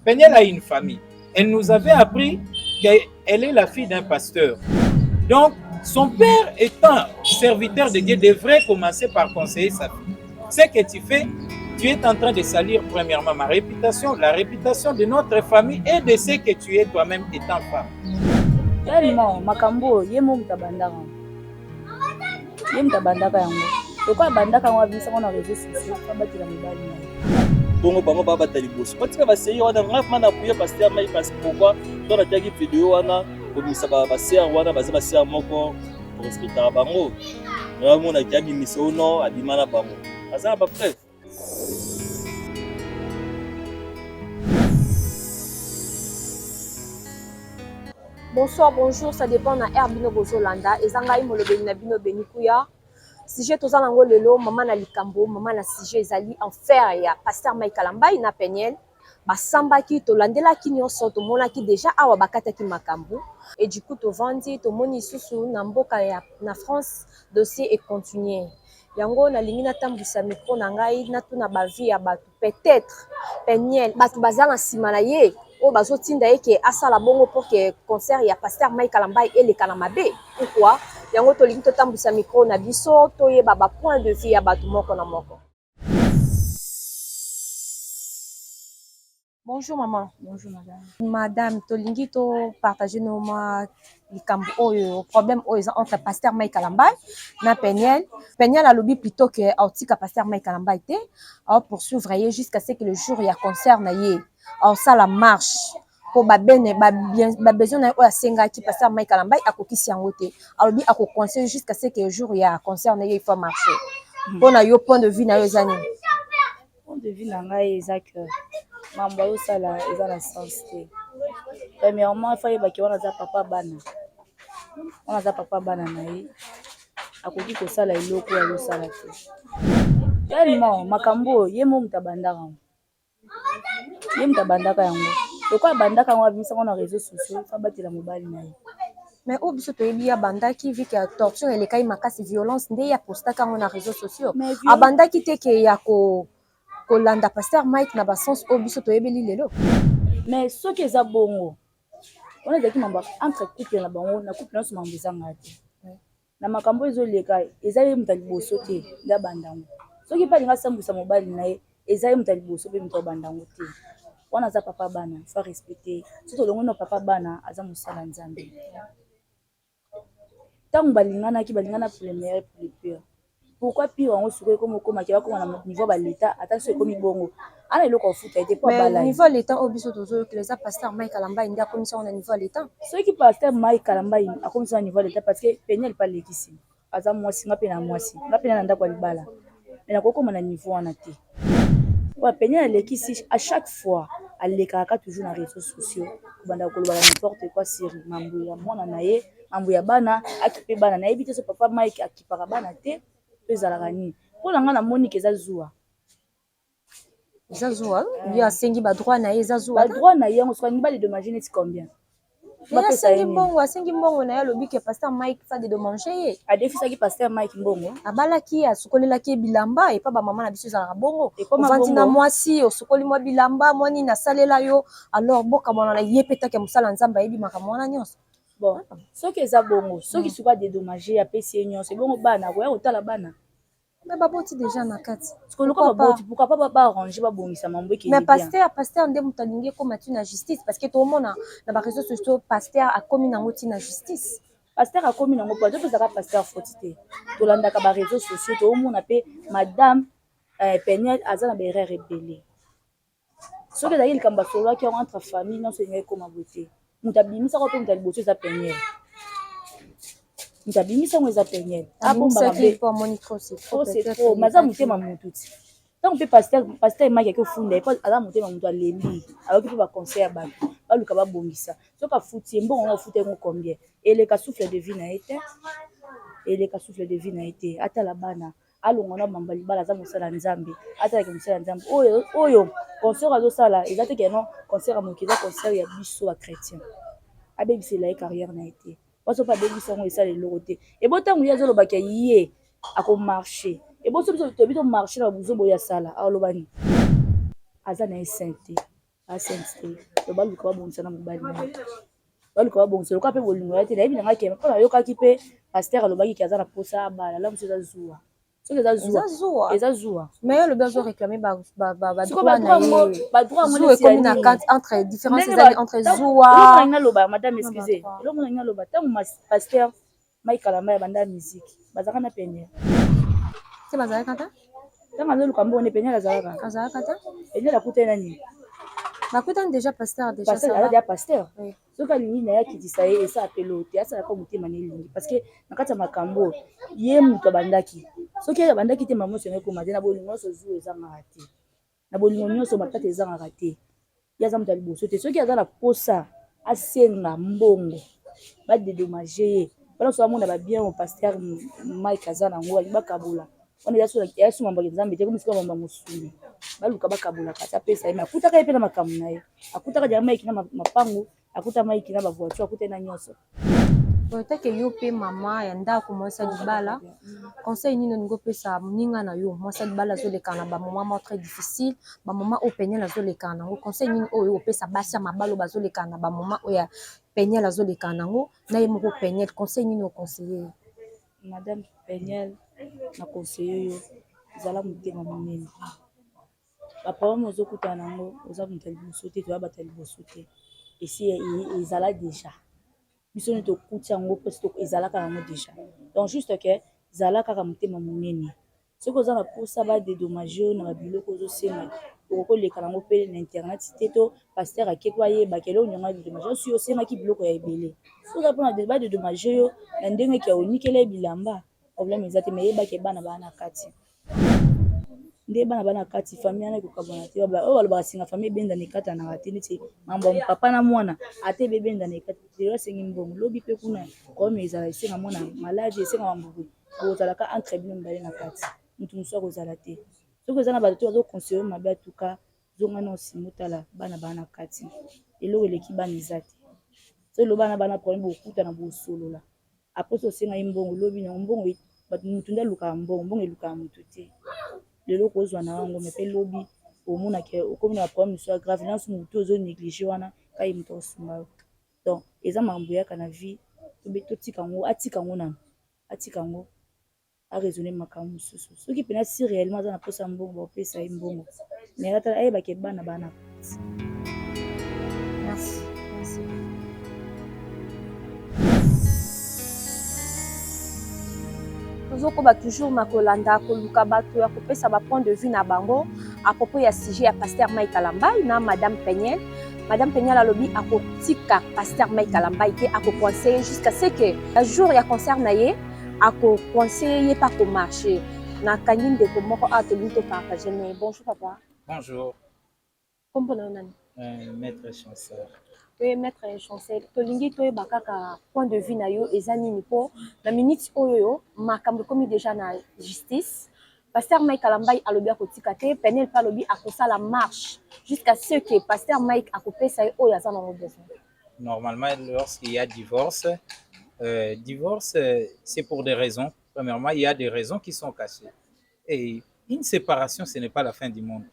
Peniel a une famille. Elle nous avait appris qu'elle est la fille d'un pasteur. Donc, son père étant serviteur de Dieu devrait commencer par conseiller sa fille. Ce que tu fais, tu es en train de salir premièrement ma réputation, la réputation de notre famille et de ce que tu es toi-même étant femme. Tellement, makambo, yemo mutabandaka. Yemo mutabandaka yango. Pourquoi bandaka ngwa bisa kona réseaux sociaux, pas batila mibali na. Bongo bango baba tali boss. Patika ba sey wana vraiment na puya pasteur mai parce pourquoi dans la tagi vidéo wana komisa ba sœur wana baza ba sœur moko respecter bango. Vraiment na kiabi miso no abimana bango. Asa ba preuve. Bonsoir, bonjour, ça dépend na Herbino Bozolanda. Ezanga imolobeni na bino benikuya. Sujet toza nango lelo, maman na likambo, maman na sujet ezali enfer ya pasteur Mike Kalambai na Peniel. Basambaki tolandelaki nyonso tomonaki déjà awa bakataki makambo. Et du coup tovandi tomoni susu na mboka ya na France, dossier est continué. Yango na lingi na tambisa micro na ngai na tuna ba vie ya batu peut-être Peniel batu bazanga simana ye. O bazo tinda eke asala bongo pour que concert ya pasteur Mike Kalambai eleka na mabe. Pourquoi? Yango to lingi to tambisa micro na biso to ye baba point de vue ya batu moko na moko. Bonjour maman. Bonjour madame. Madame, to lingi to partager no ma likambo oyo problème oyo entre pasteur Mike Kalambai na Peniel. Peniel a lobby plutôt que autika pasteur Mike Kalambai te a poursuivre jusqu'à ce que le jour ya concert na ye. Alors ça la marche pour ba besoin na oya senga ki pasteur Mike Kalambai akokisi yango te. Alors bi ako conseiller jusqu'à ce que le jour ya concert na ye il faut marcher. Pour na yo point de vue na yo zani. Point de vue na ngai ezaka mambo yo sala eza na sens te. Premièrement, il fallait que wana za papa bana. Wana za papa bana na ye. Akoki ko sala iloko ya yo sala te. Tellement makambo yemo mutabandaka. Yemo mutabandaka yango. Pourquoi bandaka ngwa bimisa na réseaux sociaux, fa batila mobali na ye. Mais au biso to yebi ya bandaki vu que torture et les cas makasi violence ndé ya postaka na réseaux sociaux. Abandaki te ke ya ko landa pasteur Mike na ba sens au biso to yebeli lelo. Mais ce qui est bongo. On a dit mambo entre couple na bango na couple na so mambo zanga te. Na makambo ezoleka ezali mutali boso te nda bandango. Soki pa linga sambusa mobali na ye ezali mutali boso pe muto bandango te. Wana za papa bana faut respecter. Surtout longo no papa bana aza musala nzambe. Tant balingana ki balingana première pour le pire. Pourquoi pire on se comme comme ki ba comme na niveau ba l'état attention comme bongo. Ana iloko futa ete pas bala. Mais niveau l'état au biso tozo que les pasteur Mike Kalambai nda commission na niveau l'état. Ceux qui pasteur Mike Kalambai a commission na niveau l'état parce que Peniel pas lekisi. Aza mwasi ngape na mwasi. Ngape na ndako libala. Mais na koko na niveau wana te. Ouais, Peniel lekisi à chaque fois alekaka toujours na réseaux sociaux. Banda ko loba n'importe quoi sur mambo ya mwana na ye, mambo ya bana, akipe bana na ebite so papa Mike akipaka bana te. Ezalaka nini pour nga na Monique ezazua lui a sengi ba droit na ezazua ba droit na yango so ni ba de dommager net combien ba sengi mbongo na ya lobi ke pasteur Mike ça de manger a defisa ki pasteur Mike mbongo abalaki asukolela ki bilamba et pas ba maman na biso ezalaka bongo vandi na mwasi osukoli mwa bilamba mwani na salela yo alors boka mwana na yepeta ke musala nzamba yebi makamwana nyonso. Bon, ce qui est bongo, ce qui soit dédommagé à PC Union, c'est bon bana, ouais, au tala bana. Mais baboti déjà na kati. Pourquoi pas arranger ba bongisa mambo qui. Mais pasteur ndé mutalingi comme tu na justice parce que tout le monde na ba réseaux sociaux pasteur a commis na ngoti na justice. Pasteur a commis na ngoti pas de ça pasteur fautité. To landa ka ba réseaux sociaux to monde appelé madame Peniel azana ba erreur rebelle. Ce que d'ailleurs kamba solo qui entre famille non c'est comme beauté. Mutabimisa ko pe mutaliboso za Peniel. Mutabimisa ngo za Peniel. Abo mbabe pour monitor c'est trop. Maza mutema mututi. Tant que pasteur Mike ke funda pas ala mutema mutu alembi. Alors que ba concert ba luka ba bongisa. So ka futi mbongo ngo futi ngo combien. Et le ka souffle de vie na été. Et le ka souffle de vie na été. Ata la bana. Alongona mambali bala za musala nzambe. Ata ke musala nzambe. Oyo concert azo sala ezate ke non concert amokiza concert ya biso a chrétien abebi c'est la carrière na été parce pas bebi songo esa le lokote et botango ya zolo baki yé ako marcher et bo so to bito marcher na buzo boya sala alobani aza na sainté asense to baluka babongisa na mobali baluka babongisa loka mpe bolingo ya te nayebi nanga keme mpo nayokaki mpe paster alobaki ke aza na posa abala la mosu eza zuwa soki eza zuwa mais alobi azoréclame badroitkomi na entre différence ezali entre zuwa naloba madame excuse eloko nanga naloba ntango paster Mike Kalamba ya banda musique bazalaka na peniel te bazalaka ta ntango azoluka mbone peniel azalaka ta peniel akutani nani bakutani déjà pasteur déjà pasteur soki alingi na ye akitisa ye esa apelo te asalaka motema na elingi parce que na kati ya makambo ye moto abandaki soki abandaki te mamoso yango ekoma te na bolingo nyonso zu ezangaka te na bolingo nyonso matata ezangaka te ye aza moto ya liboso te soki aza na posa asenga mbongo badedomage ye bana so amona babien o paster Mike aza nango alingi bakabola wana yasumambaka nzambe te komisika mamba mosuni baluka bakabola kasi apesa ye me akutaka ye mpe na makambo na ye akutaka dia Mike na mapango akuta Mike na bavoiture akuta na nyonso peut-être yo mpe mama ya ndako mwasi ya libala conseil nini olingi opesa moninga na yo mwasi ya libala azolekana na bamoma moko très difficile bamoma oyo peniel azolekana nango conseil nini oyo opesa basi ya mabalo bazolekana na bamoma oyo ya peniel azolekana nango na ye moko peniel conseil nini oconseille madame peniel na conseiller yo ezala motema monene baproblème ozokutana nango oza moto ya liboso te toya bato ya liboso te esi ezala déjà biso nini tokuti yango mposi ezalaka yango déjà donc juste ke ezala kaka motema monene soki oza na posa badedomage oyo na babiloko ozosenga okokoleka nango mpe na internet te to paster akeki bayebaka eloko nyongo badedomage osi osengaki biloko ya ebele soki oza mpona badedomage oyo na ndenge ke onikela ye bilamba problème eza te me yebaki bana baa na kati nde bana bana kati famille wana ekokabwana te oyo balobaka singa famille ebendana ekatanaka te neti mambo ya papa na mwana ate ebebendana ekati lelo asengi mbongo lobi mpe kuna kome ezala esenga mwana maladi esenga mambuku okozalaka entre bino mibale na kati motu mosu akozala te soki eza na bato to bazoconseille mabe atuka zonga na osima otala bana baa na kati eloko eleki bana eza te so eloba na bana problème bokutana bosolola apres osenga ye mbongo lobi nango mbongo motu nde alukaka mbongo elukaka motu te lelo kozwa na yango me mpe lobi omonake okomi na baproblème mosu ya grave nanso motu ozonéglige wana kaye moto osunga yo donc eza makambo yaka na vie totika yango atika yango nano atika yango araisonne makambo mosusu soki mpena si réellement aza na posa ya mbongo baopesa ye mbongo mais atala ayebake bana bana kati. Merci. tozokoba toujours na kolanda koluka bato ya kopesa bapoint de vue na bango à propos ya sujet ya paster Mike Kalamba na madame Peniel. Madame Peniel alobi akotika paster Mike Kalamba te akoconseille jusqu'à ce que le jour ya concert na ye akoconseille pas ko marcher na kangi ndeko moko atoli to partager. Mais bonjour papa. Bonjour. Comment nani? Maître Chancel. Oui, maître Chancel, tolingi toyeba kaka point de vue na yo eza nini po na minute oyo makambo komi déjà na justice pasteur Mike Kalamba alobi akotika te Peniel pa alobi akosala marche jusqu'à ce que pasteur Mike akopesa ye oyo aza nango besoin. Normalement, lorsqu'il y a divorce, c'est pour des raisons. Premièrement, il y a des raisons qui sont cachées. Et une séparation, ce n'est pas la fin du monde.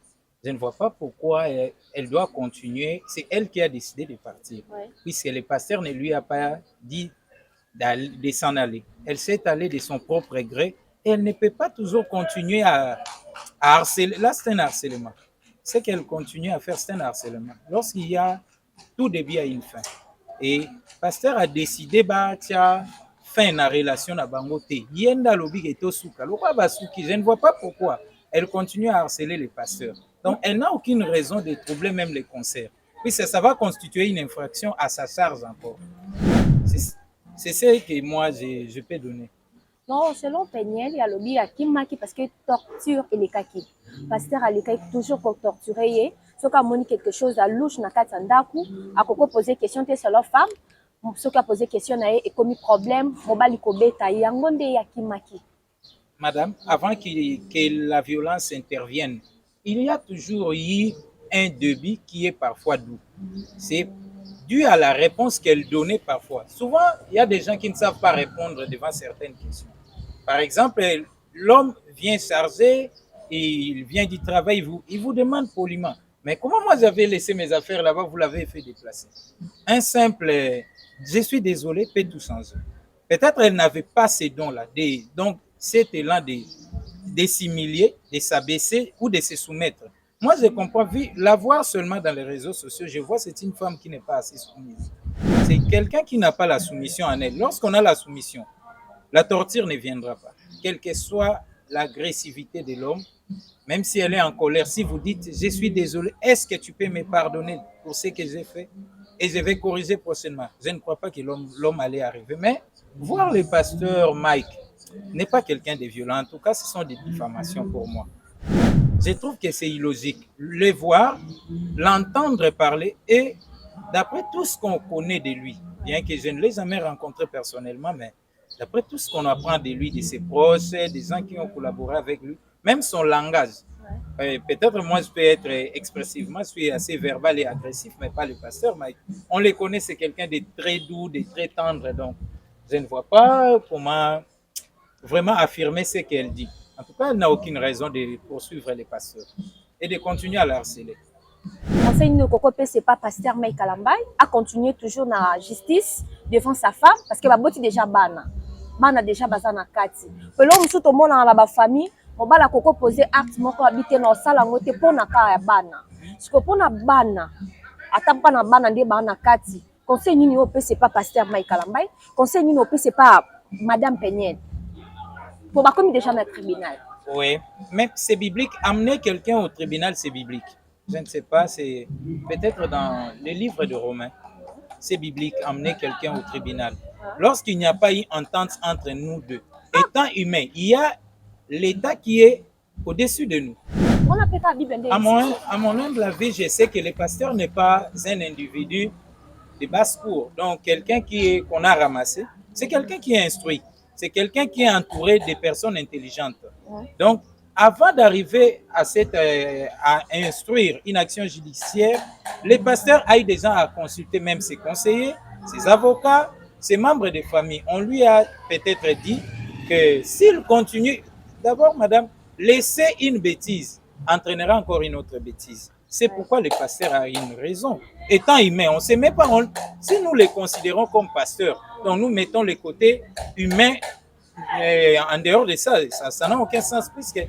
Je ne vois pas pourquoi elle doit continuer. C'est elle qui a décidé de partir. Ouais. Puisque le pasteur ne lui a pas dit de s'en aller. Elle s'est allée de son propre gré et elle ne peut pas toujours continuer à harceler. Là, c'est un harcèlement. Ce qu'elle continue à faire, c'est un harcèlement. Lorsqu'il y a tout début à une fin. Et le pasteur a décidé de fin de la relation à Bangote. Je ne vois pas pourquoi elle continue à harceler les pasteurs. Donc, elle n'a aucune raison de troubler même les concerts. Puis ça va constituer une infraction à sa charge encore. C'est ce que moi, je peux donner. Non, selon Peniel, il y a le lobby à Kimaki parce que torture et les kaki. Pasteur a les kaki toujours pour torturer. Si on a quelque chose à louche, na katandaku, à koko poser question sur leur femme, si on a posé question et commis problème, mobali kobeta yangonde ya Kimaki. Madame, avant que la violence intervienne, il y a toujours eu un débit qui est parfois doux. C'est dû à la réponse qu'elle donnait parfois. Souvent, il y a des gens qui ne savent pas répondre devant certaines questions. Par exemple, l'homme vient charger et il vient du travail, il vous demande poliment, Mais comment moi j'avais laissé mes affaires là-bas, vous l'avez fait déplacer? Un simple je suis désolé peut tout changer. Peut-être elle n'avait pas ces dons-là, donc cet élan de s'humilier, de s'abaisser ou de se soumettre. Moi, je comprends, la voir seulement dans les réseaux sociaux, je vois c'est une femme qui n'est pas assez soumise. C'est quelqu'un qui n'a pas la soumission en elle. Lorsqu'on a la soumission, la torture ne viendra pas. Quelle que soit l'agressivité de l'homme, même si elle est en colère, si vous dites « je suis désolé, est-ce que tu peux me pardonner pour ce que j'ai fait ?» et je vais corriger prochainement. Je ne crois pas que l'homme allait arriver. Mais voir le pasteur Mike n'est pas quelqu'un de violent. En tout cas, ce sont des diffamations pour moi. Je trouve que c'est illogique. Le voir, l'entendre parler et d'après tout ce qu'on connaît de lui, bien que je ne l'ai jamais rencontré personnellement, mais d'après tout ce qu'on apprend de lui, de ses proches, des gens qui ont collaboré avec lui, même son langage. Peut-être moi je peux être expressivement, je suis assez verbal et agressif, mais pas le pasteur Mike. On le connaît, c'est quelqu'un de très doux, de très tendre, donc je ne vois pas comment vraiment affirmer ce qu'elle dit. En tout cas, elle n'a aucune raison de poursuivre les pasteurs et de continuer à la harceler. Conseil de Coco P, c'est pas pasteur Mike Kalambay, a continué toujours dans la justice devant sa femme parce que baboti déjà bana déjà bazana kati. Pelo musu to mona na ba famille, mobala Coco posé acte moko habité na sala ngote pona ka ya bana. Siko pona bana, atapa na bana ndé bana kati. Conseil nini o P, c'est pas pasteur Mike Kalambay, conseil nini o P, c'est pas madame Peñel. Pour ba comme déjà dans le tribunal. Oui, mais c'est biblique. Amener quelqu'un au tribunal, c'est biblique. Je ne sais pas, c'est peut-être dans les livres de Romains. C'est biblique, amener quelqu'un au tribunal. Lorsqu'il n'y a pas eu entente entre nous deux, étant humain, il y a l'État qui est au-dessus de nous. À mon humble avis, je sais que le pasteur n'est pas un individu de basse-cour. Donc, quelqu'un qu'on a ramassé, c'est quelqu'un qui est instruit. C'est quelqu'un qui est entouré de personnes intelligentes. Donc, avant d'arriver à instruire une action judiciaire, les pasteurs aillent des gens à consulter même ses conseillers, ses avocats, ses membres de famille. On lui a peut-être dit que s'il continue, d'abord, madame, laisser une bêtise entraînera encore une autre bêtise. C'est pourquoi le pasteur a une raison. Étant humain, on ne se met pas. Si nous les considérons comme pasteurs, donc nous mettons le côté humain en dehors de ça, ça n'a aucun sens puisque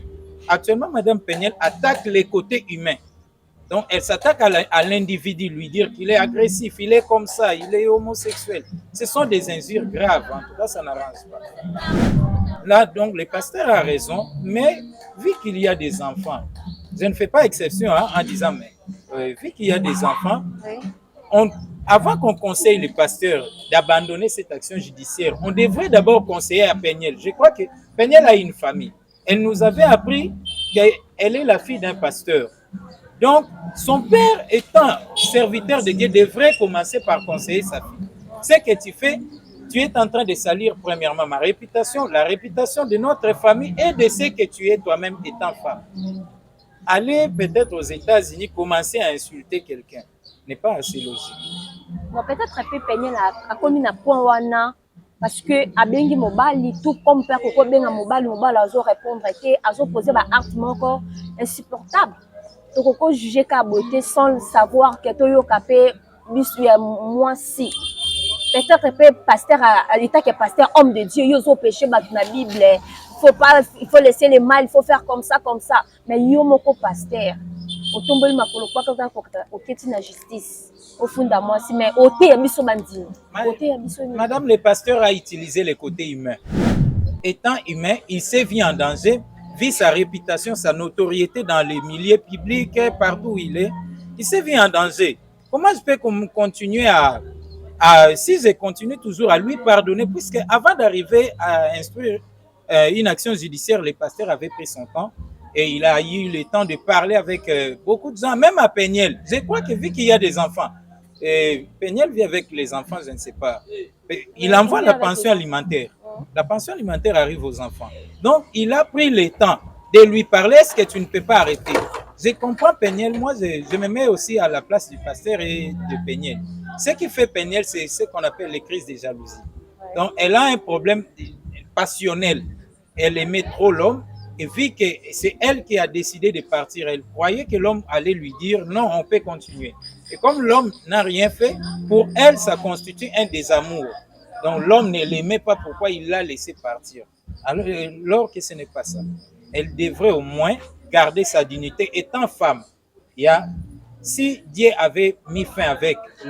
actuellement, Mme Peñel attaque les côtés humains. Donc, elle s'attaque à l'individu, lui dire qu'il est agressif, il est comme ça, il est homosexuel. Ce sont des injures graves. En tout cas, ça n'arrange pas. Là, donc, le pasteur a raison, mais vu qu'il y a des enfants, je ne fais pas exception en disant, mais vu qu'il y a des enfants, avant qu'on conseille le pasteur d'abandonner cette action judiciaire, on devrait d'abord conseiller à Peñel. Je crois que Peñel a une famille. Elle nous avait appris qu'elle est la fille d'un pasteur. Donc, son père étant serviteur de Dieu devrait commencer par conseiller sa fille. Ce que tu fais, tu es en train de salir premièrement ma réputation, la réputation de notre famille et de ce que tu es toi-même étant femme. Aller peut-être aux États-Unis, commencer à insulter quelqu'un n'est pas assez logique. Bon, peut-être un peu peigné à comme une point wana parce que abengi mobali tout comme père Coco benga mobali azo répondre que azo poser ba acte moko insupportable. To Coco juger ka beauté sans savoir que to yo capé bisu ya moi si. Peut-être un peu pasteur à l'état que pasteur homme de Dieu yo zo péché ba na Bible. Il faut laisser les mal, il faut faire comme ça. Mais yo moko pasteur. Au tomber ma polo pas quand au keti na justice. Au fond de moi, mais ôter à biso bandine. Madame le pasteur a utilisé le côté humain. Étant humain, il s'est vu en danger, vu sa réputation, sa notoriété dans les milieux publics, partout où il est. Il s'est vu en danger. Comment je peux continuer si je continue toujours à lui pardonner, puisque avant d'arriver à instruire une action judiciaire, le pasteur avait pris son temps et il a eu le temps de parler avec beaucoup de gens, même à Peñel. Je crois que vu qu'il y a des enfants, Peñel vit avec les enfants, je ne sais pas. Il envoie la pension alimentaire. La pension alimentaire arrive aux enfants. Donc, il a pris le temps de lui parler. Est-ce que tu ne peux pas arrêter? Je comprends Peñel. Moi, je me mets aussi à la place du pasteur et de Peñel. Ce qui fait Peñel, c'est ce qu'on appelle les crises de jalousie. Donc, elle a un problème passionnel. Elle aimait trop l'homme. Et vu que c'est elle qui a décidé de partir, elle croyait que l'homme allait lui dire non, on peut continuer. Et comme l'homme n'a rien fait, pour elle, ça constitue un désamour. Donc l'homme ne l'aimait pas, pourquoi il l'a laissé partir. Alors que ce n'est pas ça. Elle devrait au moins garder sa dignité étant femme. Si Dieu avait mis fin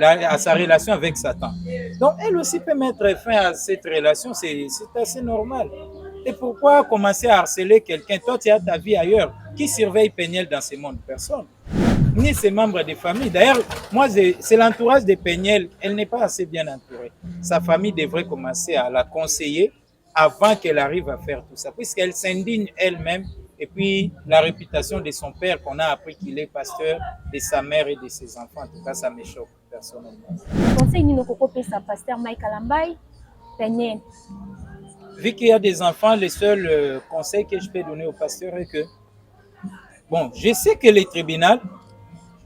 à sa relation avec Satan, donc elle aussi peut mettre fin à cette relation, c'est assez normal. Et pourquoi commencer à harceler quelqu'un? Toi, tu as ta vie ailleurs. Qui surveille Péniel dans ce monde? Personne. Ni ses membres de famille. D'ailleurs, moi, c'est l'entourage de Péniel. Elle n'est pas assez bien entourée. Sa famille devrait commencer à la conseiller avant qu'elle arrive à faire tout ça, puisqu'elle s'indigne elle-même. Et puis, la réputation de son père, qu'on a appris qu'il est pasteur, de sa mère et de ses enfants, en tout cas, ça me choque personnellement. Conseil Nino Koko Pesa, pasteur Mike Kalambay, Péniel. Vu qu'il y a des enfants, le seul conseil que je peux donner au pasteur est que, bon, je sais que le tribunal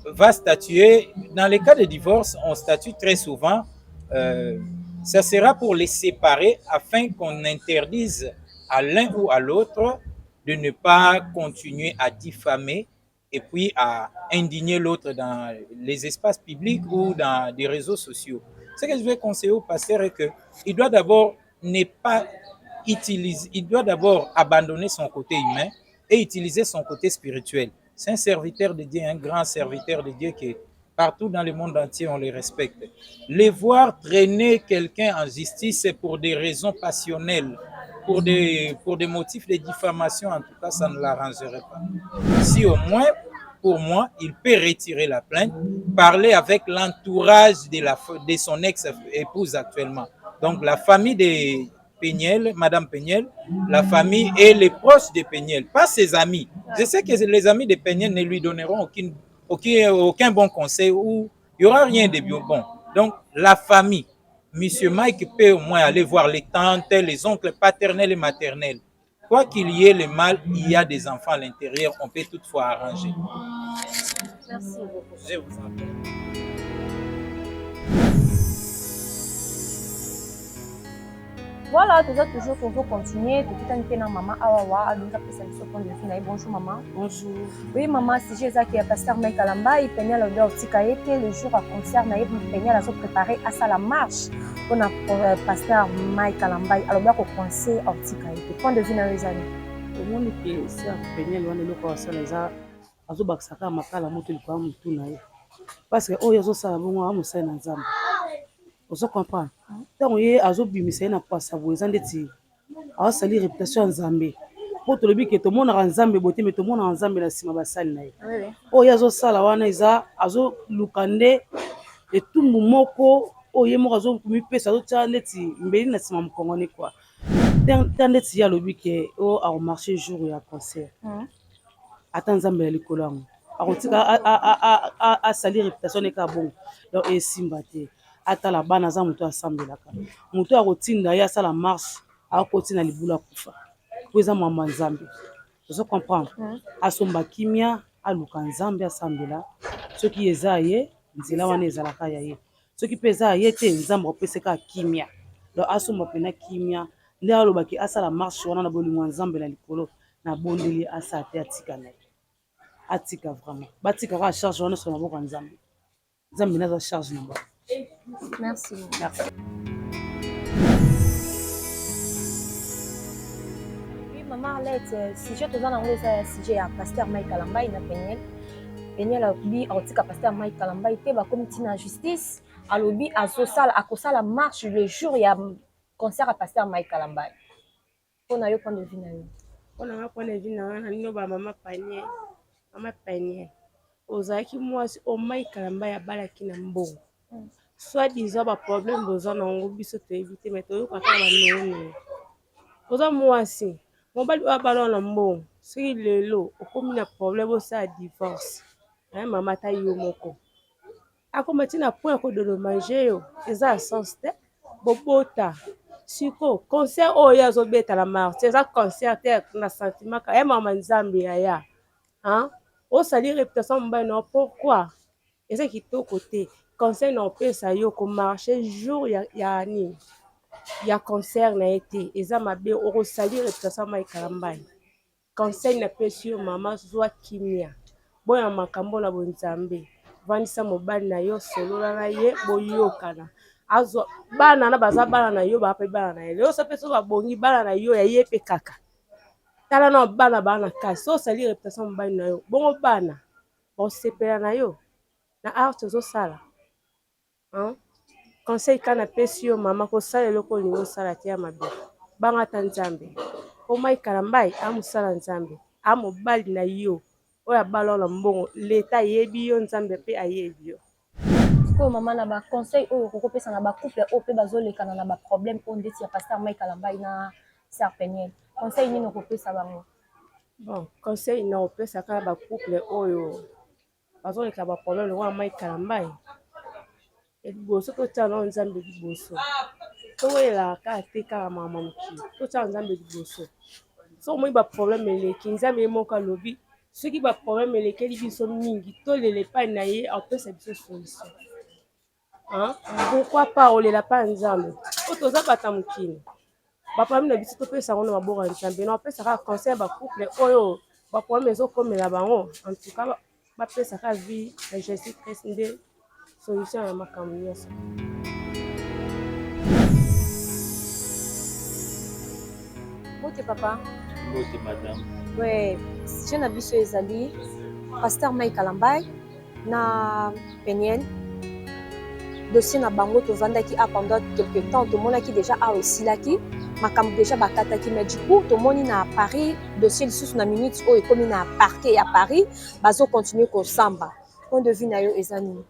va statuer, dans les cas de divorce, on statue très souvent, ça sera pour les séparer afin qu'on interdise à l'un ou à l'autre de ne pas continuer à diffamer et puis à indigner l'autre dans les espaces publics ou dans des réseaux sociaux. Ce que je vais conseiller au pasteur est qu'il doit d'abord il doit d'abord abandonner son côté humain et utiliser son côté spirituel. C'est un serviteur de Dieu, un grand serviteur de Dieu qui partout dans le monde entier, on les respecte. Les voir traîner quelqu'un en justice, c'est pour des raisons passionnelles, pour des motifs de diffamation, en tout cas, ça ne l'arrangerait pas. Si au moins, pour moi, il peut retirer la plainte, parler avec l'entourage de son ex-épouse actuellement. Donc, la famille de Péniel, Madame Péniel, la famille et les proches de Péniel, pas ses amis. Je sais que les amis de Péniel ne lui donneront aucun bon conseil ou il n'y aura rien de bon. Donc, la famille, Monsieur Mike peut au moins aller voir les tantes, les oncles paternels et maternels. Quoi qu'il y ait le mal, il y a des enfants à l'intérieur, on peut toutefois arranger. Merci beaucoup. Je vous en prie. Voilà, toujours continuer. Tout le maman Awawa, donc après ça, point de vue. Bonjour maman. Bonjour. Oui maman, si j'ai ça qui est pasteur Mike Kalamba, il peignait l'odeur au Tikaete, le jour à concert, il peignait la préparé à ça la marche. On a pasteur Mike Kalamba, alors bien qu'on conseille au Tikaete. Point de vue dans les années. Au monde qui est peignait loin de l'eau, ça les a azo baksaka makala moto le kwa mutu na ye. Parce que oh yazo ça bon wa musa na nzambe. Ozo comprendre. Donc ye azo bimisa na pasa boza ndeti. A sali réputation nzambe. Po to lobi ke to mona nzambe bote me to mona nzambe na sima basali na ye. Oh yazo sala wana iza azo lukande etumbu moko oye moko azo mipesa azo tia ndeti mbeli na sima mukongoni kwa. Ndeti ya lobi ke o a marché jour ya concert. Ata nzambe ya likolo yango akotika asali réputation eka bon donc esimba te atala bana aza moto asambelaka moto akotinda ye asala marche akotina libula kufa po eza mama nzambe ozo comprendre asomba kimia aluka nzambe asambela soki eza ye nzela wana ezalaka ya ye soki mpe eza ye te nzambe akopesaka kimia donc asomba pena kimia nde alobaki asala marche wana na bolingo ya nzambe na likolo na bondeli asala te atika na ye atika vraiment batikaka a charge wana sur maboko ya nzambe nzambe naza charge na bango. Merci. Merci. Oui maman Arlette, sujet toza nango eza sujet ya pasteur Mike Kalamba na Péniel alobi akotika pasteur Mike Kalamba te bakomi ntina justice alobi akosala marche le jour ya concert ya pasteur Mike Kalamba. Mpona yo point de vue na yo. Mpona nga point de vue na nga nino ba mama Péniel ozalaki mwasi o Mike Kalamba ya balaki na mbongo soit disant ba problème boza nango biso toyebi te mais toyoka kaka banene oza mwasi mobali oyo abala na mbongo soki lelo okomi na problème osala divorce na mama ta yo moko akoma ntina point kododommage yo eza sens te bobota siko concert oyo azobeta na marché eza concert te na sentiment ka mama nzambe yaya osali réputation mobali na pourquoi eza kitoko te conseil na opesa yo komarche jour ya concert na ye te eza mabe okosali réputation Mike Kalamba conseil napesi yo mama zwa kimia boya makambo na bonzambe vandisa mobali na yo solola na ye boyokana azwa bana na baza bana na yo bape bana na ye leo so peso babongi bana na yo ya ye pe kaka tala na bana bana kasi so sali réputation mobali na yo bongo bana osepela na yo na arte ozosala conseil kana pesi yo mama kosala eloko olingi osala te ya mabe banga ata nzambe omai kalambai amusala nzambe amobali na yo oyo abala na mbongo leta ayebi yo nzambe mpe ayebi yo sikoyo mama na baconseil oyo kokopesa na bacouple oyo mpe bazolekana na baproblème oyo ndeti ya paster Mike Kalambai na sœur Peniel conseil nini okopesa bango bon conseil na opesa kaka bacouple oyo bazoleka baproblème wana Mike Kalambai liboso totala na nzambe liboso toyelaka te kaka mama mokili totala nzambe liboso so omoi baproblème eleki nzambe ye moko alobi soki baproblème elekeli biso mingi tolela epai na ye apesa biso solution pourquoi pas olela pa nzambe po toza bata mokili baproblème na biso topesa yango na maboko ya nzambe na opesa kaka conseil ya bacouple oyo baproblème ezokomela bango en tout cas bapesa kaka vie ya Jésus Christ nde solution ya makambo nyonso Bote papa Bote madame. ouais je na biso ezali paster Mike Kalambai na Peniel dossier na bango tovandaki pendant quelque temps tomonaki déjà awa esilaki makambo déjà bakataki mais du coup tomoni na Paris dossier lisusu na minute oyo ekomi na parquet ya Paris bazokontinue kosamba point de vue na yo eza nini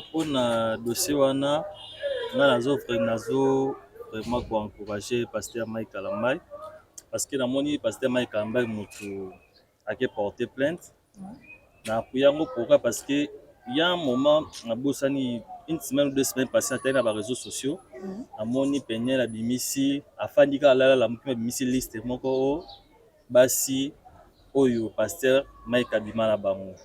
Mpona dossier wana nga nazo vraiment koencourager paster Mike Kalambai parce que namoni paster Mike Kalambai motu ake porter plainte na appuyer yango pourquoi parce que il y a un moment nabosani une semaine ou 2 semaines passées atteint na réseaux sociaux amoni Peniel abimisi afandi kaka alala mokima abimisi liste moko basi oyo paster Mike abima na bango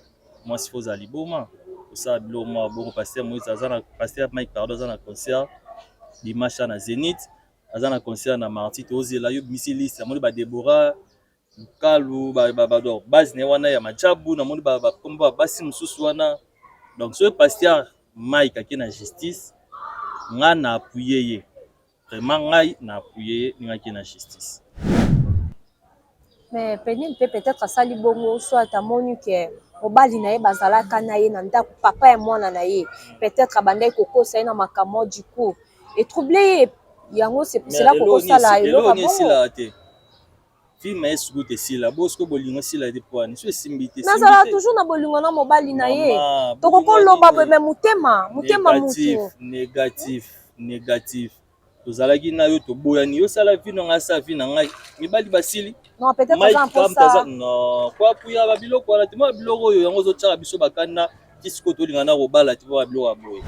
mwasi fo ozala liboma osala biloko moko bongo paster Mike pardon aza na concert dimanche na Zénith aza na concert na marti tozela yo bimisi liste amoni badebora lukalu base ne wana ya majabu namoni bakomba basi mosusu wana donc soki paster Mike ake na justice nga na appuye ye vraiment ngai na appuye ye ngaki na justice mais Peniel mpe peut-être asali bongo soit amoni ke mobali na ye bazalaka na ye na ndako papa ya mwana na ye peut-être abandaki kokosa ye na makambo du coup etrouble ye yango c'est là kokosala eloko bongo te film est suku te sila bosko bolingo sila te poani so esimbi te nazala toujours na bolingo na mobali na ye tokokoloba me motema mutu négatif tozalaki na yo toboyani yosala vi na ngai asala vi na ngai mibali basili non peut-être aza mposa non koapuya babiloko wana te mwa biloko oyo yango ozotyaka biso bakanda kisiko tolingana kobala te mpo babiloko ya boye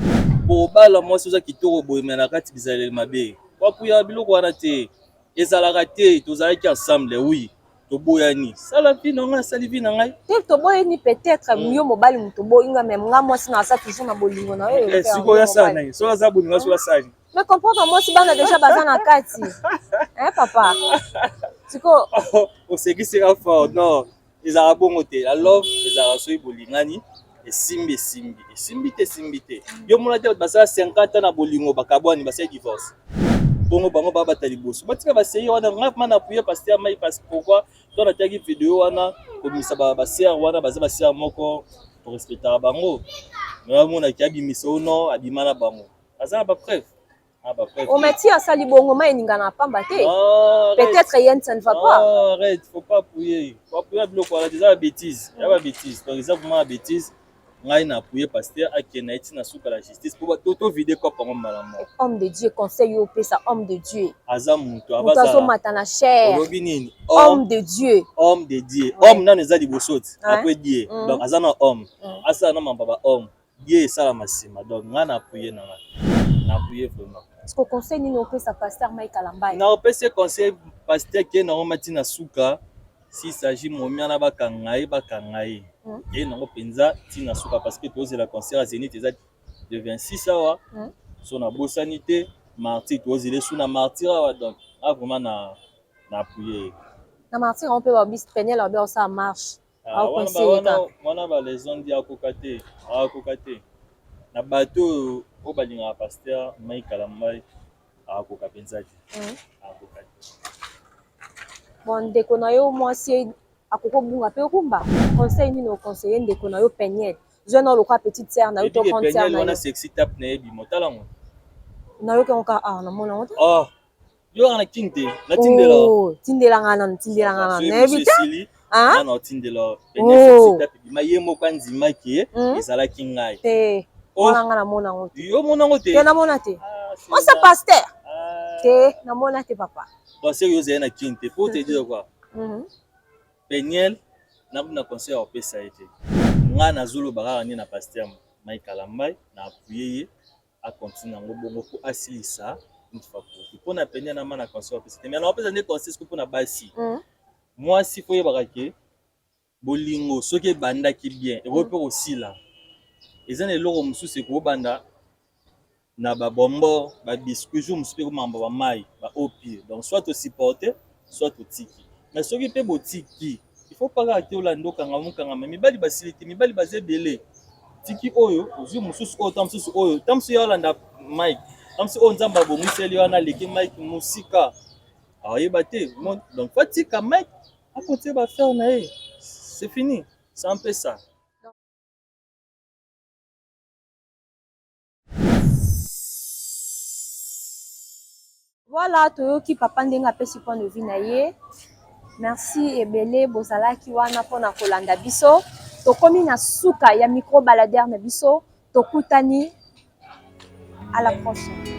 kobala mwasi oza kitoko boye me na kati bizaleli mabe koapuya biloko wana te ezalaka te tozalaki ensemble oui toboyani sala vi na ngai asali vi na ngai te toboyani peut-être yo mobali moto boyinga me nga mwasi na aza toujours na bolingo na oyo sikoyo asala na ye soki aza bolingo soki asali mais comprendre mwasi bana déjà baza na kati papa siko osekisika fort non ezalaka bongo te la love ezalaka soki bolingani esimbi te yo mona te basala 50 ans na bolingo bakabwani basali divorce bongo bango babata liboso batika baseye wana nga vraiment nappuye paster Mike parce que pourquoi to natiaki video wana komisa basere wana baza basere moko torespectaka bango namonaki abimisa ono abima na bango aza na bapreuve ometi asali bongo ma eninga na pamba te peut-être yen ça ne va pas arrête faut pas appuyer biloko wana eza babétise ya babétise donc eza vraiment babétise ngai na appuye paster akende eti na suka la justice po tovide kopa ngo malamu homme de Dieu conseil yo pesa homme de Dieu aza mutu azomata na chair olobi nini homme de Dieu homme nano eza liboso ti apres die donc aza na homme asala na mamba ba homme die esalama nsima donc ngai na appuye na ngai na appuye vraiment est-ce que conseil nini opesa paster Mike Kalambai na opesa conseil paster ke na omati na suka s'il s'agit momiana bakanga ye ye nango mpenza ntina suka parce que tozela concert ya Zénith eza de 26 awa so na bosani te martyr tozela esu na martyr awa donc vraiment na appuye na martyr on peut ba bis Peniel ba ça marche wana ba les on dit akokate na bateau o balinga pasteur Mai Kalambai akoka penzaki akokate bon ndeko na yo mwasi akoko bunga pe kumba conseil nini au conseiller ndeko na yo Peniel jeune le quoi petite sœur na yo to grande sœur na yo wana sexy tap na yebi motalango na yo ka na mona wata yo na kinte na tindela tindela ngana na evita na tindela Peniel sexy tap ma yemo kanzima ki ezala kingai te wala ngana mona ngote yo mona ngote te na mona te on sa pasteur te na mona te papa bon sérieux na kinte pour te dire quoi Peniel na conseil au pesa été nga na zulu baka ni na pasteur Mai Kalambai na appuyer a continuer ngo bongo pour asilisa une fois pour na Peniel na mana conseil au pesa mais na pesa ne conseil pour na basi moi si faut yebaka ke bolingo soki banda ki bien et repe aussi là ezana eloko mususu ko banda na ba bombo ba biscuit jour mususu ko mamba ba mai ba opi donc soit to supporter soit to tiki mais soki pe botiki il faut pas que tu lando kanga mukanga mibali basiliti mibali bazebele tiki oyo ozu mususu oyo tamsusu oyo tamsu ya landa Mike tamsu on nzamba bomuseli wana leki Mike musika ayeba te donc fatika Mike à côté ba faire na c'est fini c'est un peu ça. Voilà toyoki papa ndenga pesi point de vue na ye. Merci ebele bozalaki wana pona kolanda biso tokomi na suka ya micro baladeur na biso tokutani à la prochaine.